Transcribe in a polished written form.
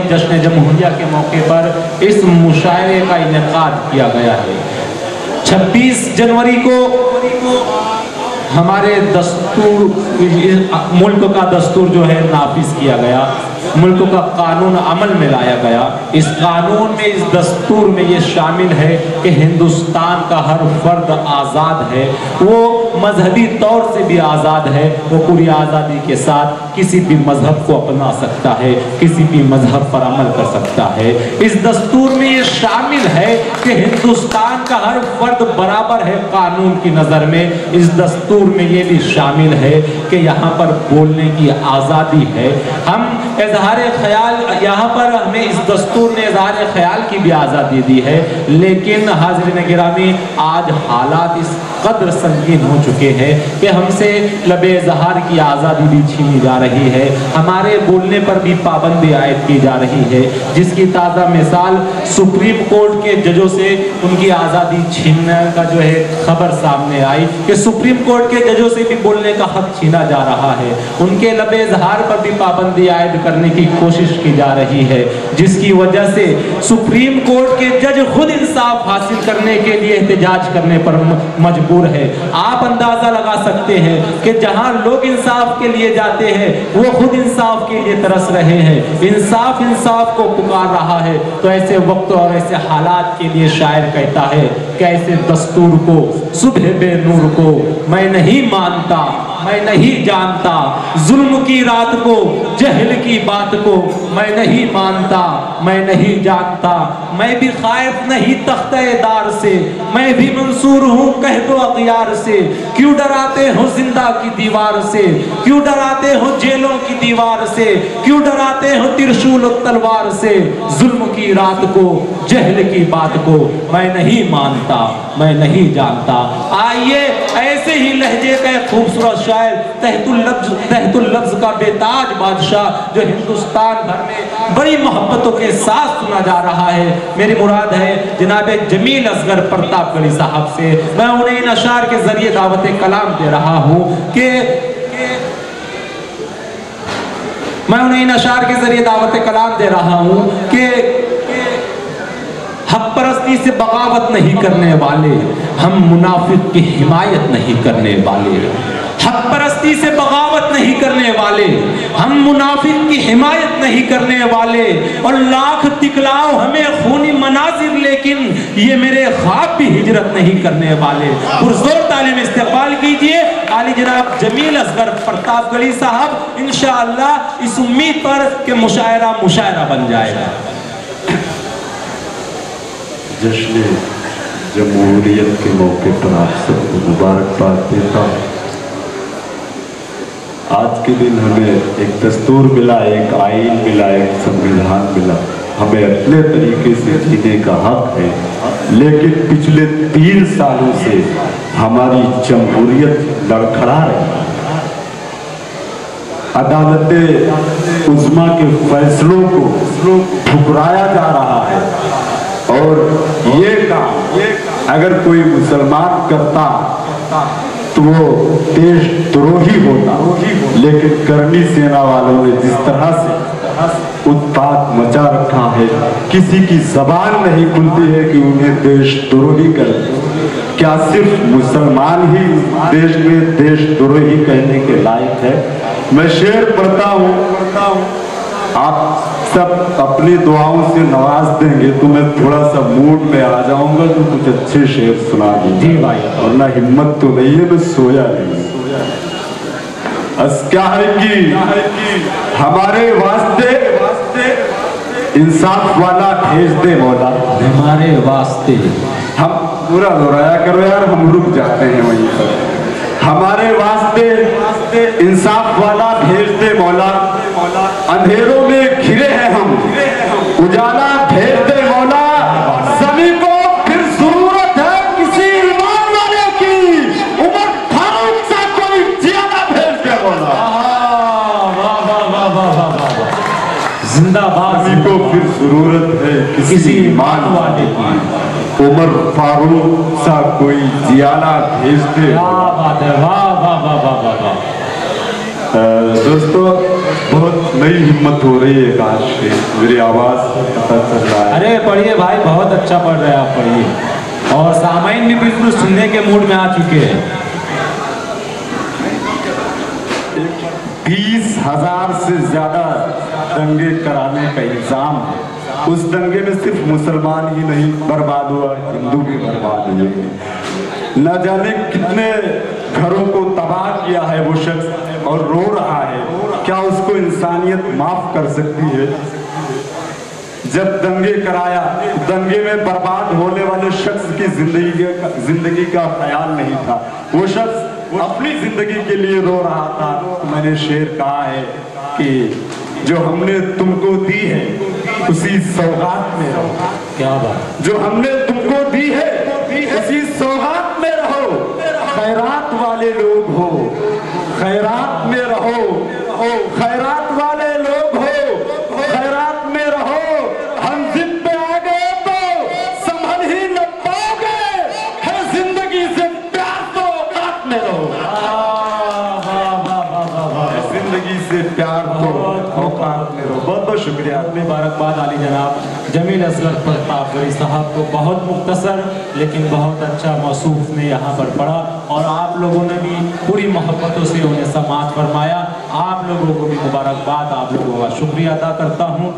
जश्न जमहूरिया के मौके पर इस मुशायरे का इनेकाद किया गया है। 26 जनवरी को हमारे दस्तूर, मुल्क का दस्तूर जो है नाफिज किया गया, मुल्क का कानून अमल में लाया गया। इस कानून में, इस दस्तूर में ये शामिल है कि हिंदुस्तान का हर फर्द आज़ाद है, वो मजहबी तौर से भी आज़ाद है, वो पूरी आज़ादी के साथ किसी भी मजहब को अपना सकता है, किसी भी मजहब पर अमल कर सकता है। इस दस्तूर में ये शामिल है कि हिंदुस्तान का हर फर्द बराबर है कानून की नज़र में। इस दस्तूर में ये भी शामिल है कि यहाँ पर बोलने की आज़ादी है। हम इज़हार ख्याल, यहाँ पर हमें इस दस्तूर ने इज़हार ख्याल की भी आज़ादी दी है, लेकिन हाज़िरीन गिरामी आज हालात इस कदर संगीन हो चुके हैं कि हमसे लबे इज़हार की आज़ादी भी छीनी जा रही है, हमारे बोलने पर भी पाबंदी आयद की जा रही है, जिसकी ताज़ा मिसाल सुप्रीम कोर्ट के जजों से उनकी आज़ादी छीनने का जो है खबर सामने आई कि सुप्रीम कोर्ट के जजों से भी बोलने का हक छीना जा रहा है, उनके लबे इज़हार पर भी पाबंदी आयद करने की कोशिश की जा रही है, जिसकी वजह से सुप्रीम कोर्ट के जज खुद इंसाफ हासिल करने के लिए एहतजाज करने पर मजबूर है। आप अंदाजा लगा सकते हैं कि जहां लोग इंसाफ के लिए जाते हैं वो खुद इंसाफ के लिए तरस रहे हैं, इंसाफ इंसाफ को पुकार रहा है। तो ऐसे वक्त और ऐसे हालात के लिए शायर कहता है कि ऐसे दस्तूर को, सुबह बेनूर को मैं नहीं मानता, मैं नहीं जानता, जुल्म की रात को, जहल की बात को मैं नहीं मानता, मैं नहीं जानता, मैं भी खाइफ नहीं तख्ते-ए-दार से, मैं भी मंसूर हूँ कह दो अग़यार से। क्यों डराते हो जिंदा की दीवार से, क्यों डराते हो जेलों की दीवार से, क्यों डराते हो त्रिशूल और तलवार से। जुल्म की रात को, जहल की बात को मैं नहीं मानता, मैं नहीं जानता। आइए ऐसे ही लहजे का खूबसूरत शायर तहतुल लफ्ज़ का बेताज बादशाह जो हिंदुस्तान भर में बड़ी मोहब्बतों के साथ सुना जा रहा है, मेरी मुराद है जनाब जमील असगर प्रतापगढ़ी साहब से। मैं उन्हें इन अशार के जरिए दावत कलाम दे रहा हूँ कि मैं उन्हें इन अशार के जरिए दावत कलाम दे रहा हूँ कि हक परस्ती से बगावत नहीं करने वाले, हम मुनाफिक की हिमायत नहीं करने वाले। हक परस्ती से बगावत नहीं करने वाले, हम मुनाफिक की हिमायत नहीं करने वाले। और लाख दिखलाओ हमें खूनी मनाजिर, लेकिन ये मेरे ख्वाब भी हिजरत नहीं करने वाले। पुरजोर तालीम इस्तेक़बाल कीजिए आली जनाब जमील असगर प्रतापगढ़ी साहब, इंशाअल्लाह इस उम्मीद पर कि मुशायरा मुशायरा बन जाएगा। जश्न जमहूरियत के मौके पर आप सबको मुबारकबाद देता हूँ। आज के दिन हमें एक दस्तूर मिला, एक आईन मिला, एक संविधान मिला, हमें अपने तरीके से जीने का हक है। लेकिन पिछले 3 सालों से हमारी जमहूरियत लड़खड़ा रही है। अदालत उज़्मा के फैसलों को ठुकराया जा रहा है और ये काम अगर कोई मुसलमान करता तो वो देशद्रोही होता। लेकिन करनी सेना वालों ने जिस तरह से उत्पात मचा रखा है, किसी की ज़बान नहीं खुलती है कि उन्हें देशद्रोही कर। क्या सिर्फ मुसलमान ही देश में देशद्रोही कहने के लायक है? मैं शेर पढ़ता हूँ, आप सब अपनी दुआओं से नवाज देंगे तो मैं थोड़ा सा मूड में आ जाऊंगा तो कुछ अच्छे शेर सुना दूंगी भाई, वरना हिम्मत तो नहीं है, मैं सोया नहीं। क्या है कि हमारे वास्ते इंसाफ वाला भेज दे मौला, हमारे वास्ते। हम पूरा दोहराया करो यार, हम रुक जाते हैं वहीं पर। हमारे वास्ते इंसाफ वाला भेज दे मौला, अंधेरों में घिरे हैं हम, उजाला भेज दे मौला। सभी को फिर जरूरत है किसी ईमान किसी ईमान वाले की। उमर फारूक सा कोई जियाला भेज दे। क्या बात है, वाह वाह वाह वाह वाह वाह। दोस्तों बहुत नई हिम्मत हो रही है काश से, मेरी आवाज पता चल रहा है। अरे पढ़िए भाई, बहुत अच्छा पढ़ रहे हैं आप, पढ़िए। और सामाइन भी बिल्कुल सुनने के मूड में आ चुके हैं। 20,000 से ज्यादा दंगे कराने का इल्जाम है। उस दंगे में सिर्फ मुसलमान ही नहीं बर्बाद हुआ, हिंदू भी बर्बाद हुए। न जाने कितने घरों को तबाह किया है वो शख्स, और रो रहा है। क्या उसको इंसानियत माफ कर सकती है? जब दंगे कराया, दंगे में बर्बाद होने वाले शख्स की जिंदगी का ख्याल नहीं था। वो शख्स अपनी जिंदगी के लिए रो रहा था। मैंने शेर कहा है कि जो हमने तुमको दी है उसी सौगात में रहो। क्या बात। जो हमने तुमको दी है उसी सौगात में रहो। खैरात वाले लोग हो, खैरात में रहो, खैरात वाले लोग हो, खैरात में रहो। हम जिद पे आ गए तो संभल ही न पाओगे। है जिंदगी से प्यार तो औकात में रहो। जिंदगी से प्यार तो औकात में रहो। बहुत बहुत शुक्रिया। मुबारकबाद आली जनाब जमील असगर प्रतापगढ़ी साहब को। बहुत मुख्तसर लेकिन बहुत अच्छा मौसूफ में यहाँ पर पढ़ा, और आप लोगों ने भी पूरी मोहब्बतों से उन्हें समाअत फरमाया। आप लोगों को भी मुबारकबाद, आप लोगों का शुक्रिया अदा करता हूँ।